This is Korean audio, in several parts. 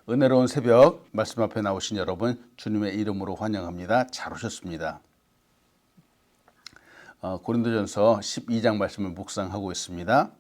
은혜로운 새벽 말씀 앞에 나오신 여러분 주님의 이름으로 환영합니다. 잘 오셨습니다. 고린도전서 12장 말씀을 묵상하고 있습니다.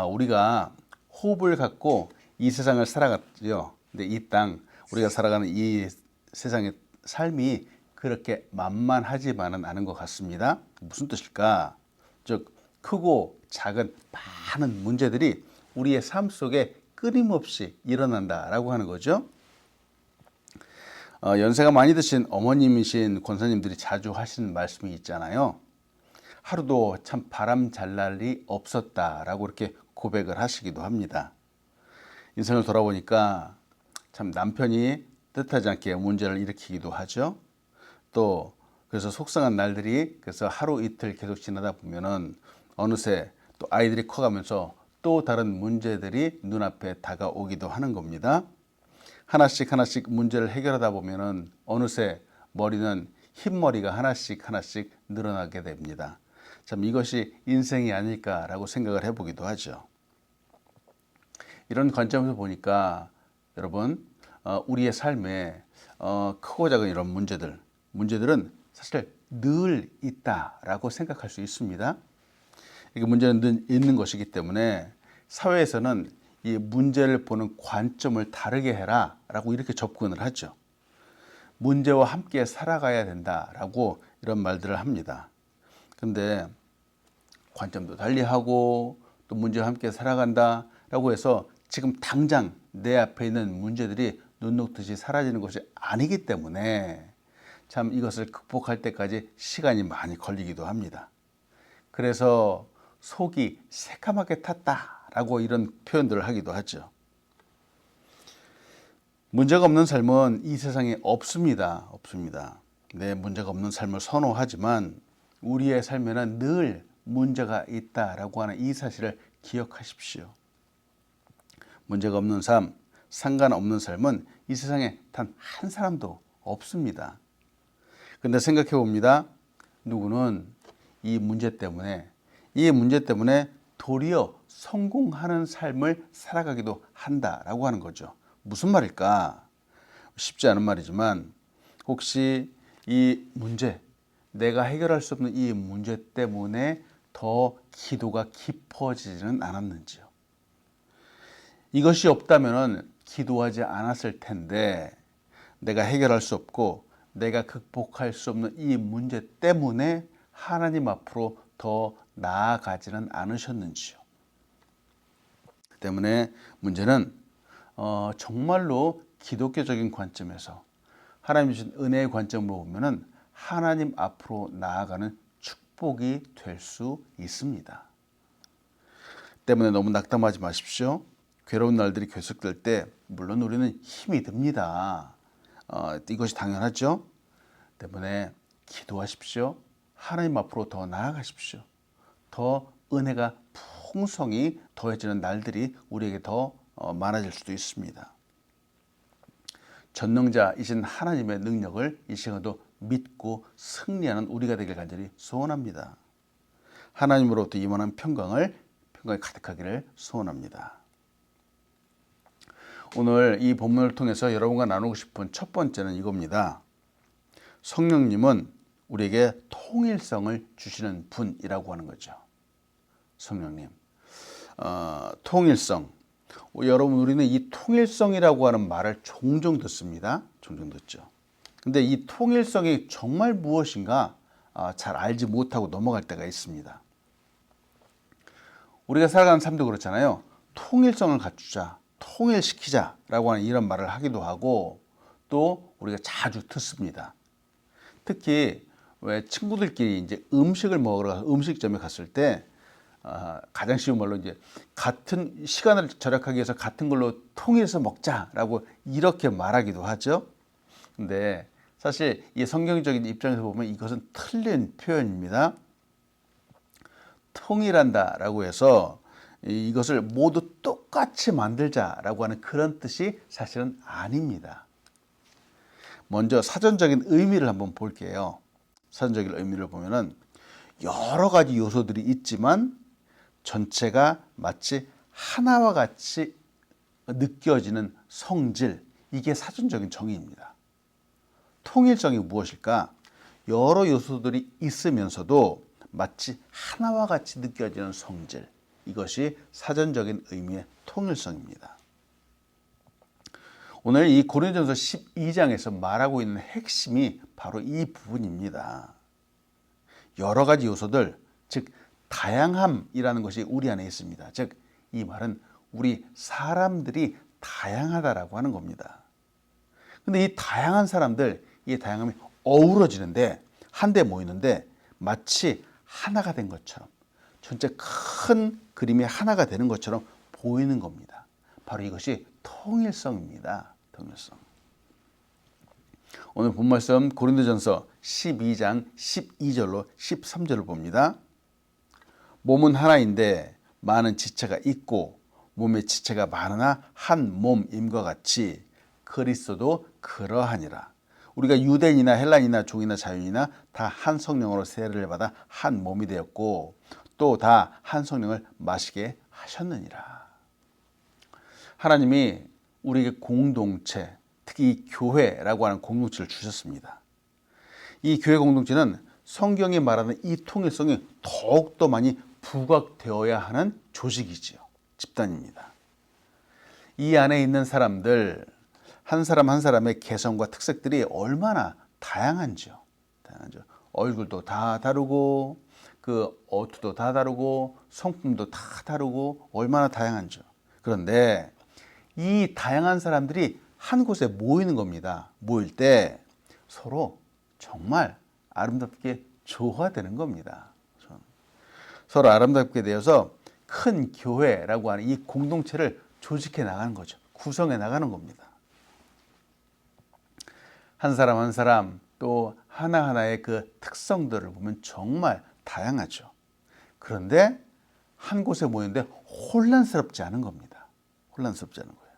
우리가 호흡을 갖고 이 세상을 살아갔죠. 근데 이 땅, 우리가 살아가는 이 세상의 삶이 그렇게 만만하지만은 않은 것 같습니다. 무슨 뜻일까? 즉 크고 작은 많은 문제들이 우리의 삶 속에 끊임없이 일어난다라고 하는 거죠. 연세가 많이 드신 어머님이신 권사님들이 자주 하시는 말씀이 있잖아요. 하루도 참 바람 잘 날이 없었다라고 이렇게 고백을 하시기도 합니다. 인생을 돌아보니까 참 남편이 뜻하지 않게 문제를 일으키기도 하죠. 또 그래서 속상한 날들이 그래서 하루 이틀 계속 지나다 보면은 어느새 또 아이들이 커가면서 또 다른 문제들이 눈앞에 다가오기도 하는 겁니다. 하나씩 문제를 해결하다 보면은 어느새 머리는 흰머리가 하나씩 늘어나게 됩니다. 참 이것이 인생이 아닐까라고 생각을 해보기도 하죠. 이런 관점에서 보니까 여러분 우리의 삶에 크고 작은 이런 문제들은 사실 늘 있다라고 생각할 수 있습니다. 이게 문제는 늘 있는 것이기 때문에 사회에서는 이 문제를 보는 관점을 다르게 해라 라고 이렇게 접근을 하죠. 문제와 함께 살아가야 된다라고 이런 말들을 합니다. 근데 관점도 달리하고 또 문제와 함께 살아간다 라고 해서 지금 당장 내 앞에 있는 문제들이 눈 녹듯이 사라지는 것이 아니기 때문에 참 이것을 극복할 때까지 시간이 많이 걸리기도 합니다. 그래서 속이 새까맣게 탔다라고 이런 표현들을 하기도 하죠. 문제가 없는 삶은 이 세상에 없습니다. 네, 문제가 없는 삶을 선호하지만 우리의 삶에는 늘 문제가 있다라고 하는 이 사실을 기억하십시오. 문제가 없는 삶, 상관없는 삶은 이 세상에 단 한 사람도 없습니다. 근데 생각해 봅니다. 누구는 이 문제 때문에 도리어 성공하는 삶을 살아가기도 한다라고 하는 거죠. 무슨 말일까? 쉽지 않은 말이지만 혹시 이 문제, 내가 해결할 수 없는 이 문제 때문에 더 기도가 깊어지지는 않았는지요. 이것이 없다면 기도하지 않았을 텐데 내가 해결할 수 없고 내가 극복할 수 없는 이 문제 때문에 하나님 앞으로 더 나아가지는 않으셨는지요. 때문에 문제는 정말로 기독교적인 관점에서 하나님 주신 은혜의 관점으로 보면은 하나님 앞으로 나아가는 축복이 될 수 있습니다. 때문에 너무 낙담하지 마십시오. 괴로운 날들이 계속될 때 물론 우리는 힘이 듭니다. 이것이 당연하죠. 때문에 기도하십시오. 하나님 앞으로 더 나아가십시오. 더 은혜가 풍성히 더해지는 날들이 우리에게 더 많아질 수도 있습니다. 전능자이신 하나님의 능력을 이 시간도 믿고 승리하는 우리가 되길 간절히 소원합니다. 하나님으로부터 임하는 평강이 가득하기를 소원합니다. 오늘 이 본문을 통해서 여러분과 나누고 싶은 첫 번째는 이겁니다. 성령님은 우리에게 통일성을 주시는 분이라고 하는 거죠. 성령님. 통일성. 여러분 우리는 이 통일성이라고 하는 말을 종종 듣습니다. 종종 듣죠. 근데 이 통일성이 정말 무엇인가 잘 알지 못하고 넘어갈 때가 있습니다. 우리가 살아가는 삶도 그렇잖아요. 통일성을 갖추자, 통일시키자라고 하는 이런 말을 하기도 하고 또 우리가 자주 듣습니다. 특히 왜 친구들끼리 이제 음식을 먹으러 가서 음식점에 갔을 때 가장 쉬운 말로 이제 같은 시간을 절약하기 위해서 같은 걸로 통일해서 먹자라고 이렇게 말하기도 하죠. 근데 사실 이 성경적인 입장에서 보면 이것은 틀린 표현입니다. 통일한다라고 해서 이것을 모두 똑같이 만들자라고 하는 그런 뜻이 사실은 아닙니다. 먼저 사전적인 의미를 한번 볼게요. 사전적인 의미를 보면은 여러 가지 요소들이 있지만 전체가 마치 하나와 같이 느껴지는 성질, 이게 사전적인 정의입니다. 통일성이 무엇일까? 여러 요소들이 있으면서도 마치 하나와 같이 느껴지는 성질, 이것이 사전적인 의미의 통일성입니다. 오늘 이 고린도전서 12장에서 말하고 있는 핵심이 바로 이 부분입니다. 여러 가지 요소들, 즉 다양함이라는 것이 우리 안에 있습니다. 즉 이 말은 우리 사람들이 다양하다라고 하는 겁니다. 근데 이 다양한 사람들, 이 다양함이 어우러지는데, 한데 모이는데 마치 하나가 된 것처럼, 전체 큰 그림이 하나가 되는 것처럼 보이는 겁니다. 바로 이것이 통일성입니다. 통일성. 오늘 본 말씀 고린도전서 12장 12절로 13절을 봅니다. 몸은 하나인데 많은 지체가 있고 몸의 지체가 많으나 한 몸임과 같이 그리스도도 그러하니라. 우리가 유대인이나 헬라인이나 종이나 자유인이나 다 한 성령으로 세례를 받아 한 몸이 되었고 또 다 한 성령을 마시게 하셨느니라. 하나님이 우리에게 공동체, 특히 이 교회라고 하는 공동체를 주셨습니다. 이 교회 공동체는 성경이 말하는 이 통일성이 더욱더 많이 부각되어야 하는 조직이지요. 집단입니다. 이 안에 있는 사람들, 한 사람 한 사람의 개성과 특색들이 얼마나 다양한지요. 얼굴도 다 다르고, 그 어투도 다 다르고, 성품도 다 다르고, 얼마나 다양한지요. 그런데 이 다양한 사람들이 한 곳에 모이는 겁니다. 모일 때 서로 정말 아름답게 조화되는 겁니다. 서로 아름답게 되어서 큰 교회라고 하는 이 공동체를 조직해 나가는 거죠. 구성해 나가는 겁니다. 한 사람 한 사람 또 하나하나의 그 특성들을 보면 정말 다양하죠. 그런데 한 곳에 모이는데 혼란스럽지 않은 겁니다. 혼란스럽지 않은 거예요.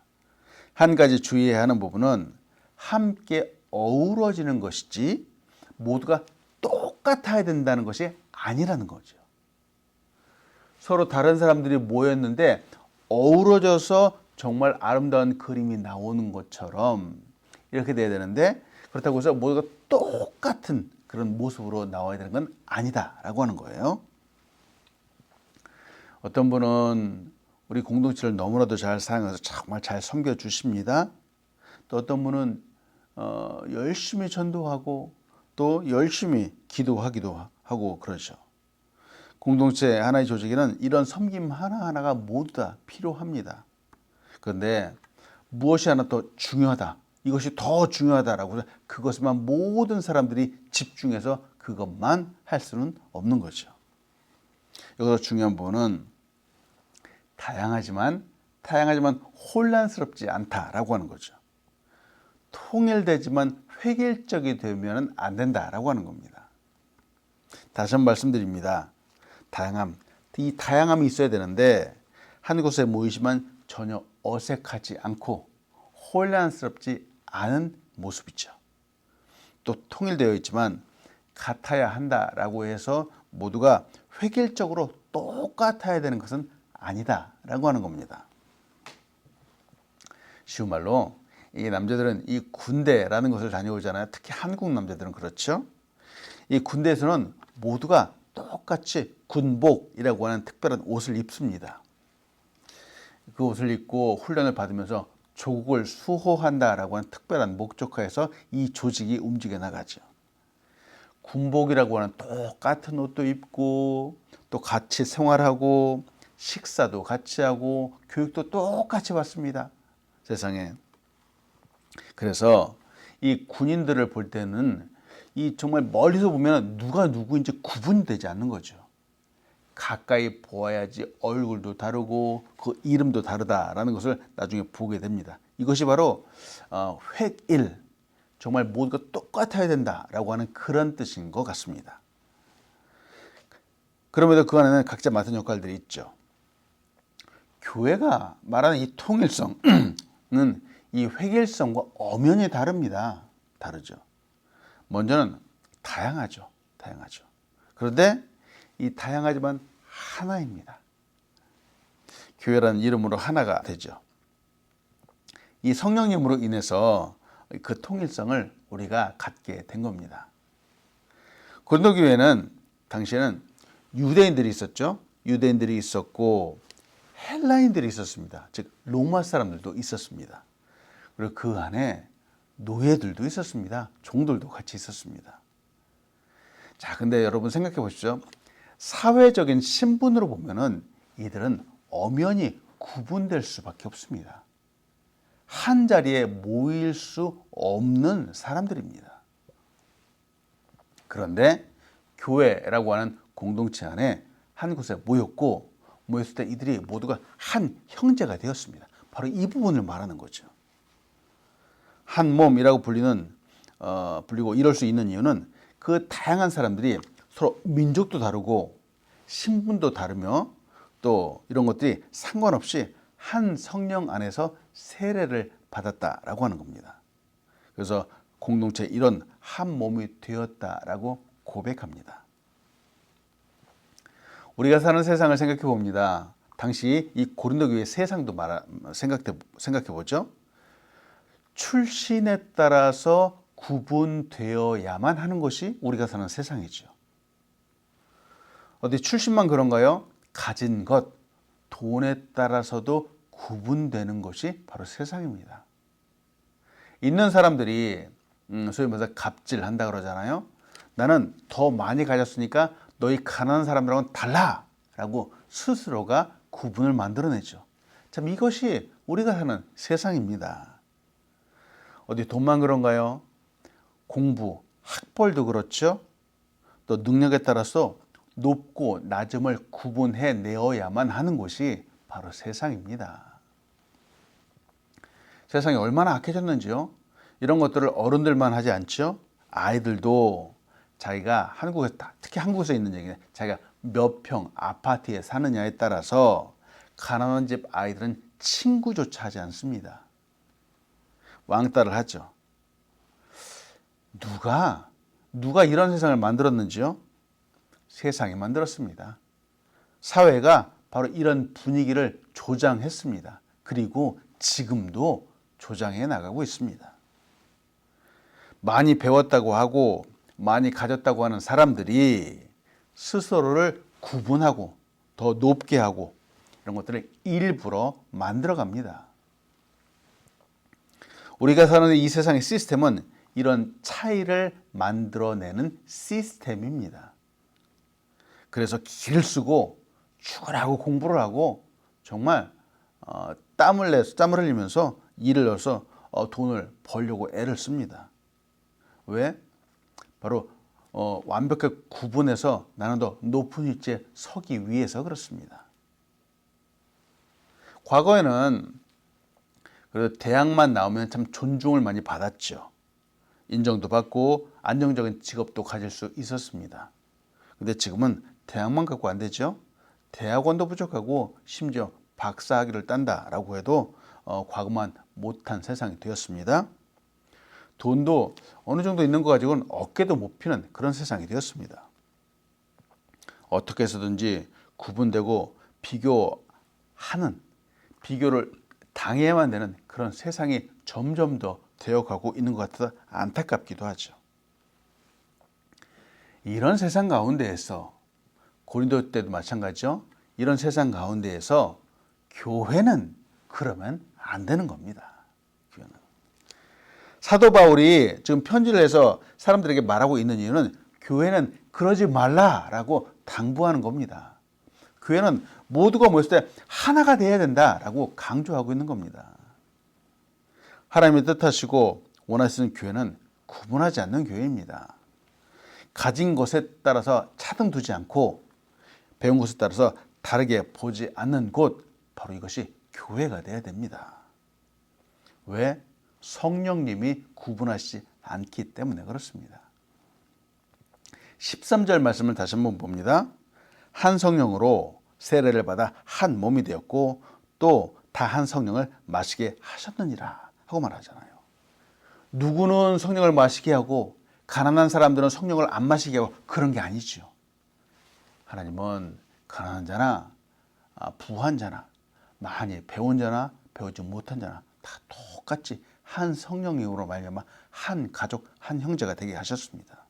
한 가지 주의해야 하는 부분은 함께 어우러지는 것이지 모두가 똑같아야 된다는 것이 아니라는 거죠. 서로 다른 사람들이 모였는데 어우러져서 정말 아름다운 그림이 나오는 것처럼 이렇게 돼야 되는데, 그렇다고 해서 모두가 똑같은 그런 모습으로 나와야 되는 건 아니다라고 하는 거예요. 어떤 분은 우리 공동체를 너무나도 잘 사랑해서 정말 잘 섬겨주십니다. 또 어떤 분은 열심히 전도하고 또 열심히 기도하기도 하고 그러죠. 공동체 하나의 조직에는 이런 섬김 하나하나가 모두 다 필요합니다. 그런데 무엇이 하나 더 중요하다, 이것이 더 중요하다라고 해서 그것에만 모든 사람들이 집중해서 그것만 할 수는 없는 거죠. 여기서 중요한 부분은 다양하지만 혼란스럽지 않다라고 하는 거죠. 통일되지만 획일적이 되면 안 된다라고 하는 겁니다. 다시 한번 말씀드립니다. 이 다양함이 있어야 되는데 한 곳에 모이지만 전혀 어색하지 않고 혼란스럽지 않은 모습이죠. 또 통일되어 있지만 같아야 한다라고 해서 모두가 획일적으로 똑같아야 되는 것은 아니다라고 하는 겁니다. 쉬운 말로 이 남자들은 이 군대라는 것을 다녀오잖아요. 특히 한국 남자들은 그렇죠. 이 군대에서는 모두가 똑같이 군복이라고 하는 특별한 옷을 입습니다. 그 옷을 입고 훈련을 받으면서 조국을 수호한다라고 하는 특별한 목적하에서 이 조직이 움직여 나가죠. 군복이라고 하는 똑같은 옷도 입고 또 같이 생활하고 식사도 같이 하고 교육도 똑같이 받습니다. 세상에. 그래서 이 군인들을 볼 때는 이 정말 멀리서 보면 누가 누구인지 구분이 되지 않는 거죠. 가까이 보아야지 얼굴도 다르고 그 이름도 다르다라는 것을 나중에 보게 됩니다. 이것이 바로 획일, 정말 모두가 똑같아야 된다라고 하는 그런 뜻인 것 같습니다. 그럼에도 그 안에는 각자 맡은 역할들이 있죠. 교회가 말하는 이 통일성은 이 획일성과 엄연히 다릅니다. 다르죠. 먼저는 다양하죠. 그런데 이 다양하지만 하나입니다. 교회라는 이름으로 하나가 되죠. 이 성령님으로 인해서 그 통일성을 우리가 갖게 된 겁니다. 고린도 교회는 당시에는 유대인들이 있었죠. 유대인들이 있었고 헬라인들이 있었습니다. 즉 로마 사람들도 있었습니다. 그리고 그 안에 노예들도 있었습니다. 종들도 같이 있었습니다. 자, 근데 여러분 생각해 보십시오. 사회적인 신분으로 보면은 이들은 엄연히 구분될 수밖에 없습니다. 한 자리에 모일 수 없는 사람들입니다. 그런데 교회라고 하는 공동체 안에 한 곳에 모였을 때 이들이 모두가 한 형제가 되었습니다. 바로 이 부분을 말하는 거죠. 한 몸이라고 불리고 이럴 수 있는 이유는 그 다양한 사람들이 서로 민족도 다르고 신분도 다르며 또 이런 것들이 상관없이 한 성령 안에서 세례를 받았다라고 하는 겁니다. 그래서 공동체 이런 한 몸이 되었다라고 고백합니다. 우리가 사는 세상을 생각해 봅니다. 당시 이 고린도 교회 세상도 생각해 보죠. 출신에 따라서 구분되어야만 하는 것이 우리가 사는 세상이죠. 어디 출신만 그런가요? 가진 것, 돈에 따라서도 구분되는 것이 바로 세상입니다. 있는 사람들이 소위 말해서 갑질한다 그러잖아요. 나는 더 많이 가졌으니까 너희 가난한 사람들하고는 달라 라고 스스로가 구분을 만들어내죠. 참 이것이 우리가 사는 세상입니다. 어디 돈만 그런가요? 공부, 학벌도 그렇죠. 또 능력에 따라서 높고 낮음을 구분해 내어야만 하는 곳이 바로 세상입니다. 세상이 얼마나 악해졌는지요. 이런 것들을 어른들만 하지 않죠. 아이들도 자기가 특히 한국에서 있는 얘기는 자기가 몇 평 아파트에 사느냐에 따라서 가난한 집 아이들은 친구조차 하지 않습니다. 왕따를 하죠. 누가 이런 세상을 만들었는지요? 세상이 만들었습니다. 사회가 바로 이런 분위기를 조장했습니다. 그리고 지금도 조장해 나가고 있습니다. 많이 배웠다고 하고 많이 가졌다고 하는 사람들이 스스로를 구분하고 더 높게 하고 이런 것들을 일부러 만들어 갑니다. 우리가 사는 이 세상의 시스템은 이런 차이를 만들어내는 시스템입니다. 그래서 기를 쓰고 죽으라고 공부를 하고 정말 땀을 흘리면서 일을 넣어서 돈을 벌려고 애를 씁니다. 왜? 바로 완벽하게 구분해서 나는 더 높은 위치에 서기 위해서 그렇습니다. 과거에는 그래도 대학만 나오면 참 존중을 많이 받았죠. 인정도 받고 안정적인 직업도 가질 수 있었습니다. 근데 지금은 대학만 갖고 안 되죠. 대학원도 부족하고 심지어 박사학위를 딴다라고 해도 과거만 못한 세상이 되었습니다. 돈도 어느 정도 있는 거 가지고는 어깨도 못 피는 그런 세상이 되었습니다. 어떻게 해서든지 구분되고 비교를 당해야만 되는 그런 세상이 점점 더 되어가고 있는 것 같아서 안타깝기도 하죠. 이런 세상 가운데에서 고린도 때도 마찬가지죠. 이런 세상 가운데에서 교회는 그러면 안 되는 겁니다. 교회는. 사도 바울이 지금 편지를 해서 사람들에게 말하고 있는 이유는 교회는 그러지 말라라고 당부하는 겁니다. 교회는 모두가 모였을 때 하나가 돼야 된다라고 강조하고 있는 겁니다. 하나님의 뜻하시고 원하시는 교회는 구분하지 않는 교회입니다. 가진 것에 따라서 차등 두지 않고 배운 것에 따라서 다르게 보지 않는 곳, 바로 이것이 교회가 돼야 됩니다. 왜? 성령님이 구분하시지 않기 때문에 그렇습니다. 13절 말씀을 다시 한번 봅니다. 한 성령으로 세례를 받아 한 몸이 되었고 또 다 한 성령을 마시게 하셨느니라 하고 말하잖아요. 누구는 성령을 마시게 하고 가난한 사람들은 성령을 안 마시게 하고 그런 게 아니죠. 하나님은 가난한 자나 부한 자나 많이 배운 자나 배우지 못한 자나 다 똑같이 한 성령으로 말미암아 한 가족, 한 형제가 되게 하셨습니다.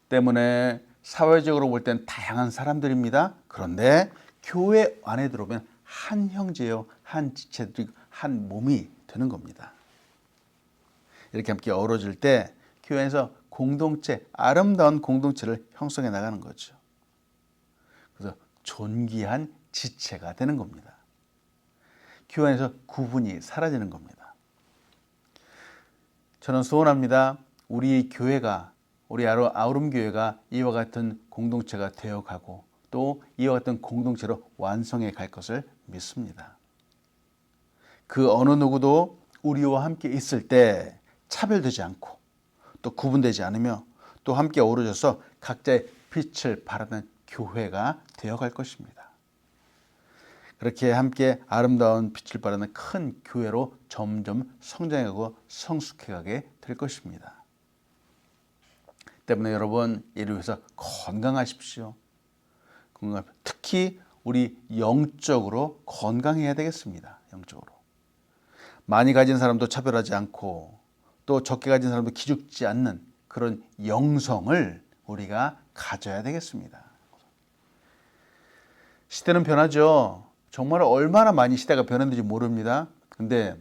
때문에 사회적으로 볼 땐 다양한 사람들입니다. 그런데 교회 안에 들어오면 한 형제요, 한 지체들이 한 몸이 되는 겁니다. 이렇게 함께 어우러질 때 교회에서 공동체, 아름다운 공동체를 형성해 나가는 거죠. 그래서 존귀한 지체가 되는 겁니다. 교회 안에서 구분이 사라지는 겁니다. 저는 소원합니다. 우리 교회가, 우리 아우름 교회가 이와 같은 공동체가 되어가고 또 이와 같은 공동체로 완성해 갈 것을 믿습니다. 그 어느 누구도 우리와 함께 있을 때 차별되지 않고 또 구분되지 않으며 또 함께 어우러져서 각자의 빛을 발하는 교회가 되어갈 것입니다. 그렇게 함께 아름다운 빛을 발하는 큰 교회로 점점 성장하고 성숙해가게 될 것입니다. 때문에 여러분, 이를 위해서 건강하십시오. 특히 우리 영적으로 건강해야 되겠습니다. 영적으로. 많이 가진 사람도 차별하지 않고 또 적게 가진 사람도 기죽지 않는 그런 영성을 우리가 가져야 되겠습니다. 시대는 변하죠. 정말 얼마나 많이 시대가 변했는지 모릅니다. 근데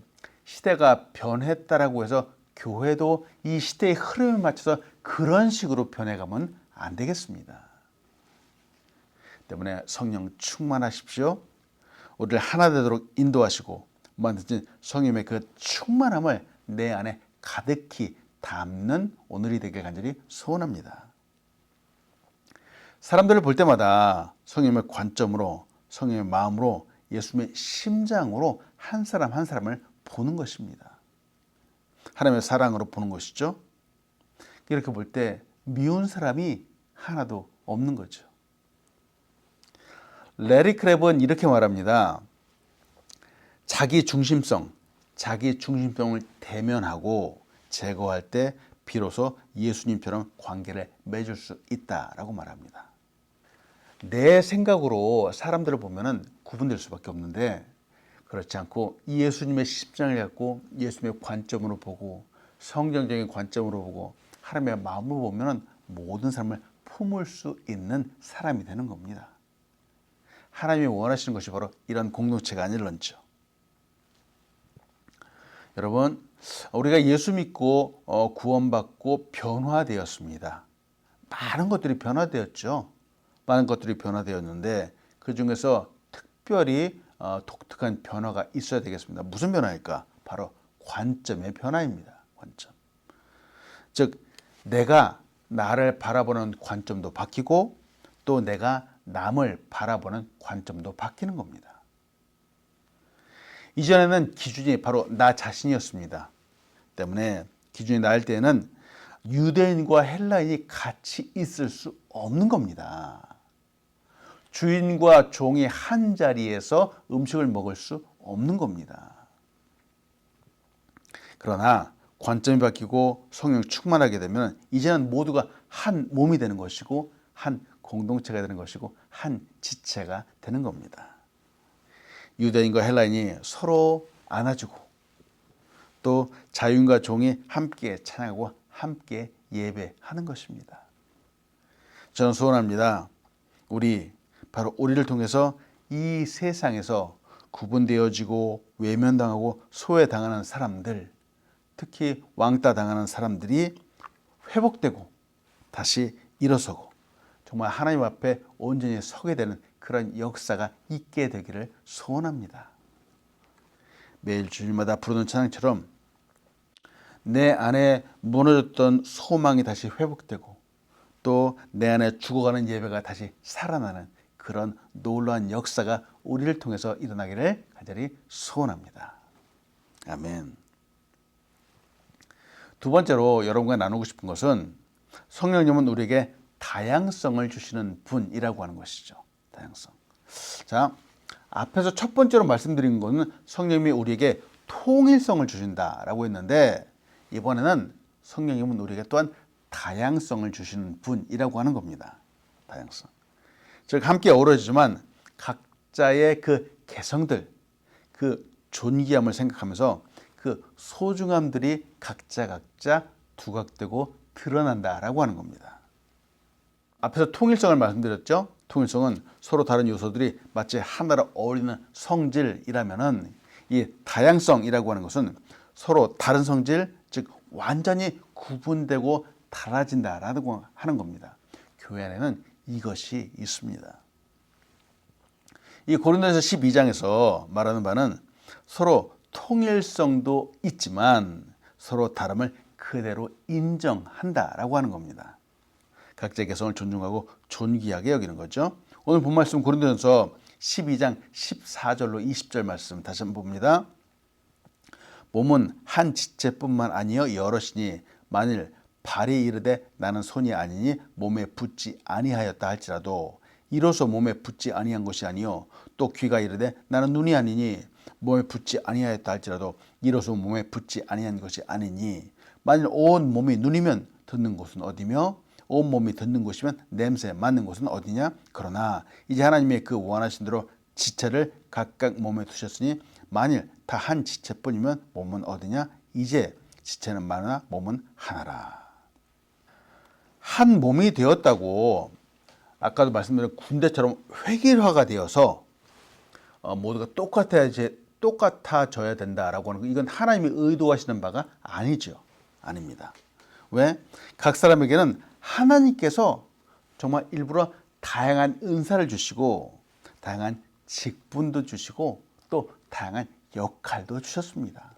시대가 변했다라고 해서 교회도 이 시대의 흐름에 맞춰서 그런 식으로 변해가면 안 되겠습니다. 때문에 성령 충만하십시오. 우리를 하나 되도록 인도하시고 만드신 성령의 그 충만함을 내 안에 가득히 담는 오늘이 되길 간절히 소원합니다. 사람들을 볼 때마다 성령의 관점으로, 성령의 마음으로, 예수님의 심장으로 한 사람 한 사람을 보는 것입니다. 하나님의 사랑으로 보는 것이죠. 이렇게 볼 때 미운 사람이 하나도 없는 거죠. 레리 크랩은 이렇게 말합니다. 자기 중심성을 대면하고 제거할 때 비로소 예수님처럼 관계를 맺을 수 있다라고 말합니다. 내 생각으로 사람들을 보면은 구분될 수밖에 없는데 그렇지 않고 예수님의 심장을 갖고 예수님의 관점으로 보고 성경적인 관점으로 보고 하나님의 마음으로 보면은 모든 사람을 품을 수 있는 사람이 되는 겁니다. 하나님이 원하시는 것이 바로 이런 공동체가 아닐런지요. 여러분, 우리가 예수 믿고 구원받고 변화되었습니다. 많은 것들이 변화되었죠. 많은 것들이 변화되었는데 그 중에서 특별히 독특한 변화가 있어야 되겠습니다. 무슨 변화일까? 바로 관점의 변화입니다. 관점. 즉 내가 나를 바라보는 관점도 바뀌고 또 내가 남을 바라보는 관점도 바뀌는 겁니다. 이전에는 기준이 바로 나 자신이었습니다. 때문에 기준이 나일 때는 유대인과 헬라인이 같이 있을 수 없는 겁니다. 주인과 종이 한 자리에서 음식을 먹을 수 없는 겁니다. 그러나 관점이 바뀌고 성령 충만하게 되면 이제는 모두가 한 몸이 되는 것이고 한 공동체가 되는 것이고 한 지체가 되는 겁니다. 유대인과 헬라인이 서로 안아주고 또 자유인과 종이 함께 찬양하고 함께 예배하는 것입니다. 저는 소원합니다. 바로 우리를 통해서 이 세상에서 구분되어지고 외면당하고 소외당하는 사람들, 특히 왕따 당하는 사람들이 회복되고 다시 일어서고 정말 하나님 앞에 온전히 서게 되는 그런 역사가 있게 되기를 소원합니다. 매일 주일마다 부르는 찬양처럼 내 안에 무너졌던 소망이 다시 회복되고 또 내 안에 죽어가는 예배가 다시 살아나는 그런 놀라운 역사가 우리를 통해서 일어나기를 간절히 소원합니다. 아멘. 두 번째로 여러분과 나누고 싶은 것은 성령님은 우리에게 다양성을 주시는 분이라고 하는 것이죠. 다양성. 자, 앞에서 첫 번째로 말씀드린 것은 성령님이 우리에게 통일성을 주신다라고 했는데 이번에는 성령님은 우리에게 또한 다양성을 주시는 분이라고 하는 겁니다. 다양성. 즉 함께 어우러지지만 각자의 그 개성들, 그 존귀함을 생각하면서 그 소중함들이 각자 두각되고 드러난다라고 하는 겁니다. 앞에서 통일성을 말씀드렸죠. 통일성은 서로 다른 요소들이 마치 하나로 어울리는 성질이라면은 이 다양성이라고 하는 것은 서로 다른 성질, 즉 완전히 구분되고 달라진다라고 하는 겁니다. 교회 안에는 이것이 있습니다. 이 고린도전서 12장에서 말하는 바는 서로 통일성도 있지만 서로 다름을 그대로 인정한다라고 하는 겁니다. 각자의 개성을 존중하고 존귀하게 여기는 거죠. 오늘 본 말씀 고린도전서 12장 14절로 20절 말씀 다시 한번 봅니다. 몸은 한 지체뿐만 아니여 여럿이니 만일 발이 이르되 나는 손이 아니니 몸에 붙지 아니하였다 할지라도 이로써 몸에 붙지 아니한 것이 아니요 또 귀가 이르되 나는 눈이 아니니 몸에 붙지 아니하였다 할지라도 이로써 몸에 붙지 아니한 것이 아니니 만일 온 몸이 눈이면 듣는 곳은 어디며 온 몸이 듣는 곳이면 냄새 맡는 곳은 어디냐. 그러나 이제 하나님의 그 원하신 대로 지체를 각각 몸에 두셨으니 만일 다 한 지체뿐이면 몸은 어디냐. 이제 지체는 많으나 몸은 하나라. 한 몸이 되었다고 아까도 말씀드린 군대처럼 획일화가 되어서 모두가 똑같아져야 된다라고 하는 거, 이건 하나님이 의도하시는 바가 아니죠. 아닙니다. 왜? 각 사람에게는 하나님께서 정말 일부러 다양한 은사를 주시고 다양한 직분도 주시고 또 다양한 역할도 주셨습니다.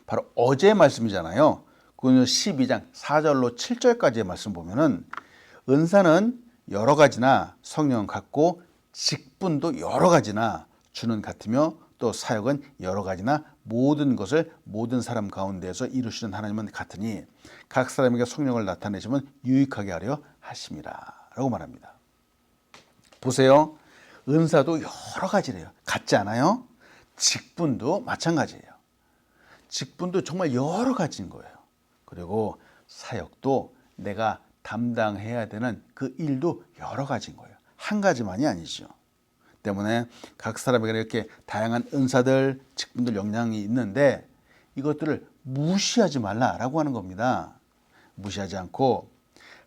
바로 어제의 말씀이잖아요. 그건 12장 4절로 7절까지의 말씀 보면은 은사는 여러 가지나 성령은 같고 직분도 여러 가지나 주는 같으며 또 사역은 여러 가지나 모든 것을 모든 사람 가운데에서 이루시는 하나님은 같으니 각 사람에게 성령을 나타내시면 유익하게 하려 하심이라 라고 말합니다. 보세요. 은사도 여러 가지래요. 같지 않아요? 직분도 마찬가지예요. 직분도 정말 여러 가지인 거예요. 그리고 사역도 내가 담당해야 되는 그 일도 여러 가지인 거예요. 한 가지만이 아니죠. 때문에 각 사람에게 이렇게 다양한 은사들, 직분들, 역량이 있는데 이것들을 무시하지 말라라고 하는 겁니다. 무시하지 않고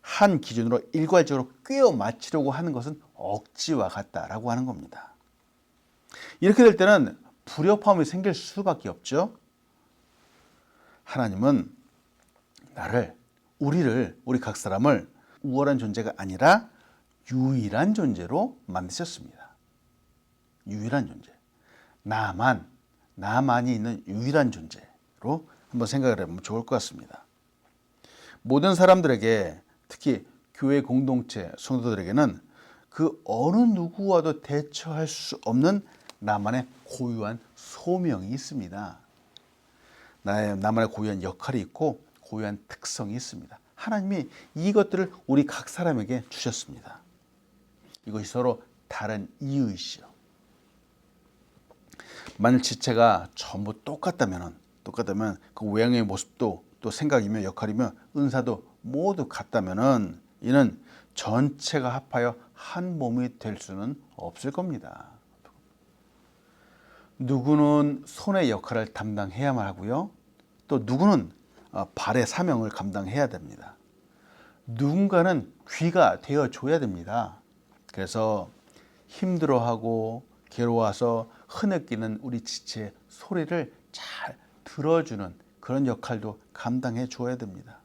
한 기준으로 일괄적으로 꿰어 맞추려고 하는 것은 억지와 같다라고 하는 겁니다. 이렇게 될 때는 불협화음이 생길 수밖에 없죠. 하나님은 우리 각 사람을 우월한 존재가 아니라 유일한 존재로 만드셨습니다. 유일한 존재. 나만이 있는 유일한 존재로 한번 생각을 해보면 좋을 것 같습니다. 모든 사람들에게, 특히 교회 공동체 성도들에게는 그 어느 누구와도 대처할 수 없는 나만의 고유한 소명이 있습니다. 나만의 고유한 역할이 있고 고유한 특성이 있습니다. 하나님이 이것들을 우리 각 사람에게 주셨습니다. 이것이 서로 다른 이유이시죠. 만일 지체가 전부 똑같다면 그 외형의 모습도 또 생각이며 역할이며 은사도 모두 같다면 이는 전체가 합하여 한 몸이 될 수는 없을 겁니다. 누구는 손의 역할을 담당해야만 하고요. 또 누구는 발의 사명을 감당해야 됩니다. 누군가는 귀가 되어줘야 됩니다. 그래서 힘들어하고 괴로워서 흐느끼는 우리 지체의 소리를 잘 들어주는 그런 역할도 감당해 줘야 됩니다.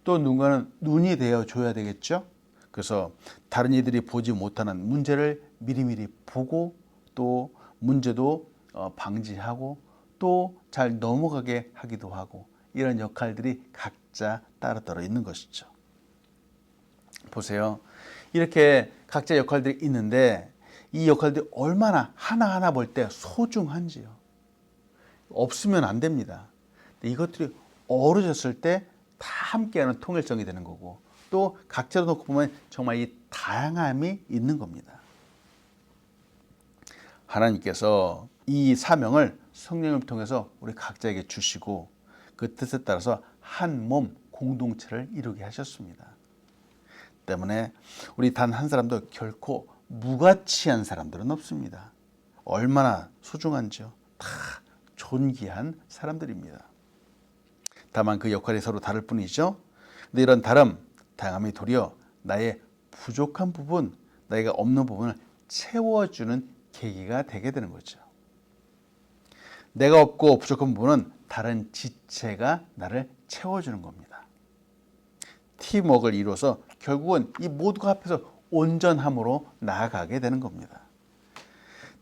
또 누군가는 눈이 되어줘야 되겠죠. 그래서 다른 이들이 보지 못하는 문제를 미리미리 보고 또 문제도 방지하고 또 잘 넘어가게 하기도 하고 이런 역할들이 각자 따로따로 있는 것이죠. 보세요. 이렇게 각자 역할들이 있는데 이 역할들이 얼마나 하나하나 볼 때 소중한지요. 없으면 안 됩니다. 이것들이 어우러졌을 때 다 함께하는 통일성이 되는 거고 또 각자로 놓고 보면 정말 이 다양함이 있는 겁니다. 하나님께서 이 사명을 성령을 통해서 우리 각자에게 주시고 그 뜻에 따라서 한 몸 공동체를 이루게 하셨습니다. 때문에 우리 단 한 사람도 결코 무가치한 사람들은 없습니다. 얼마나 소중한지요. 다 존귀한 사람들입니다. 다만 그 역할이 서로 다를 뿐이죠. 근데 이런 다양함이 도리어 나의 부족한 부분, 나이가 없는 부분을 채워주는 계기가 되게 되는 거죠. 내가 없고 부족한 부분은 다른 지체가 나를 채워주는 겁니다. 팀워크를 이루어서 결국은 이 모두가 합해서 온전함으로 나아가게 되는 겁니다.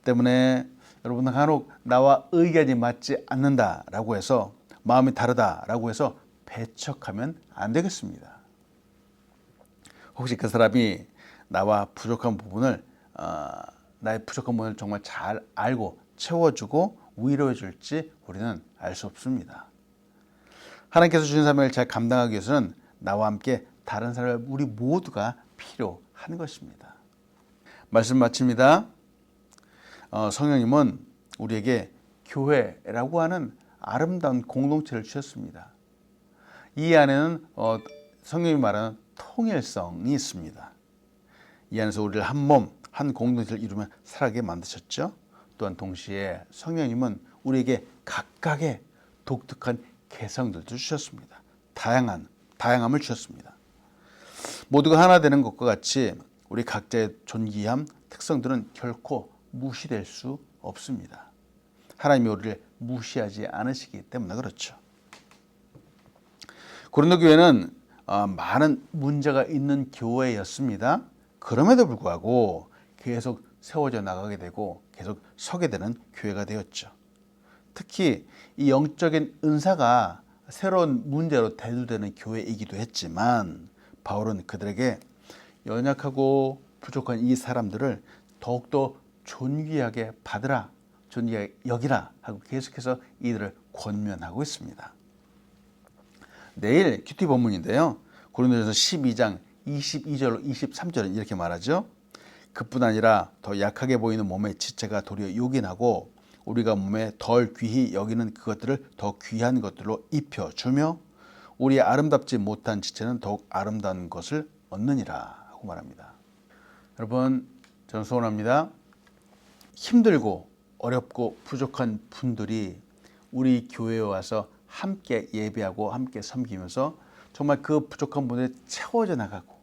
때문에 여러분들 간혹 나와 의견이 맞지 않는다라고 해서 마음이 다르다라고 해서 배척하면 안 되겠습니다. 혹시 그 사람이 나와 부족한 부분을 나의 부족한 부분을 정말 잘 알고 채워주고 위로해 줄지 우리는 알 수 없습니다. 하나님께서 주신 사명을 잘 감당하기 위해서는 나와 함께 다른 사람을 우리 모두가 필요한 것입니다. 말씀 마칩니다. 성령님은 우리에게 교회라고 하는 아름다운 공동체를 주셨습니다. 이 안에는 성령님이 말하는 통일성이 있습니다. 이 안에서 우리를 한 몸, 한 공동체를 이루며 살아가게 만드셨죠. 또한 동시에 성령님은 우리에게 각각의 독특한 개성들도 주셨습니다. 다양함을 주셨습니다. 모두가 하나 되는 것과 같이 우리 각자의 존귀함, 특성들은 결코 무시될 수 없습니다. 하나님이 우리를 무시하지 않으시기 때문에 그렇죠. 고린도 교회는 많은 문제가 있는 교회였습니다. 그럼에도 불구하고 계속 세워져 나가게 되고 계속 서게 되는 교회가 되었죠. 특히 이 영적인 은사가 새로운 문제로 대두되는 교회이기도 했지만 바울은 그들에게 연약하고 부족한 이 사람들을 더욱더 존귀하게 받으라, 존귀하게 여기라 하고 계속해서 이들을 권면하고 있습니다. 내일 큐티 본문인데요. 고린도전서 12장 22절로 23절은 이렇게 말하죠. 그뿐 아니라 더 약하게 보이는 몸의 지체가 도리어 요긴하고 우리가 몸에 덜 귀히 여기는 그것들을 더 귀한 것들로 입혀주며 우리의 아름답지 못한 지체는 더욱 아름다운 것을 얻느니라 하고 말합니다. 여러분, 저는 소원합니다. 힘들고 어렵고 부족한 분들이 우리 교회에 와서 함께 예배하고 함께 섬기면서 정말 그 부족한 분들이 채워져 나가고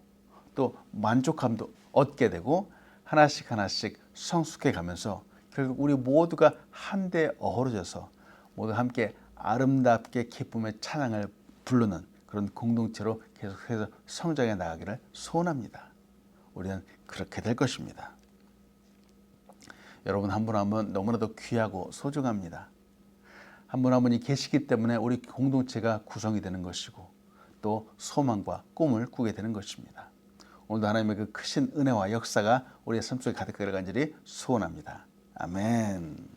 또 만족감도 얻게 되고 하나씩 성숙해 가면서 결국 우리 모두가 한데 어우러져서 모두 함께 아름답게 기쁨의 찬양을 부르는 그런 공동체로 계속해서 성장해 나가기를 소원합니다. 우리는 그렇게 될 것입니다. 여러분 한 분 한 분 너무나도 귀하고 소중합니다. 한 분 한 분이 계시기 때문에 우리 공동체가 구성이 되는 것이고 또 소망과 꿈을 꾸게 되는 것입니다. 오늘도 하나님의 그 크신 은혜와 역사가 우리의 삶 속에 가득 들어간 줄이 소원합니다. 아멘.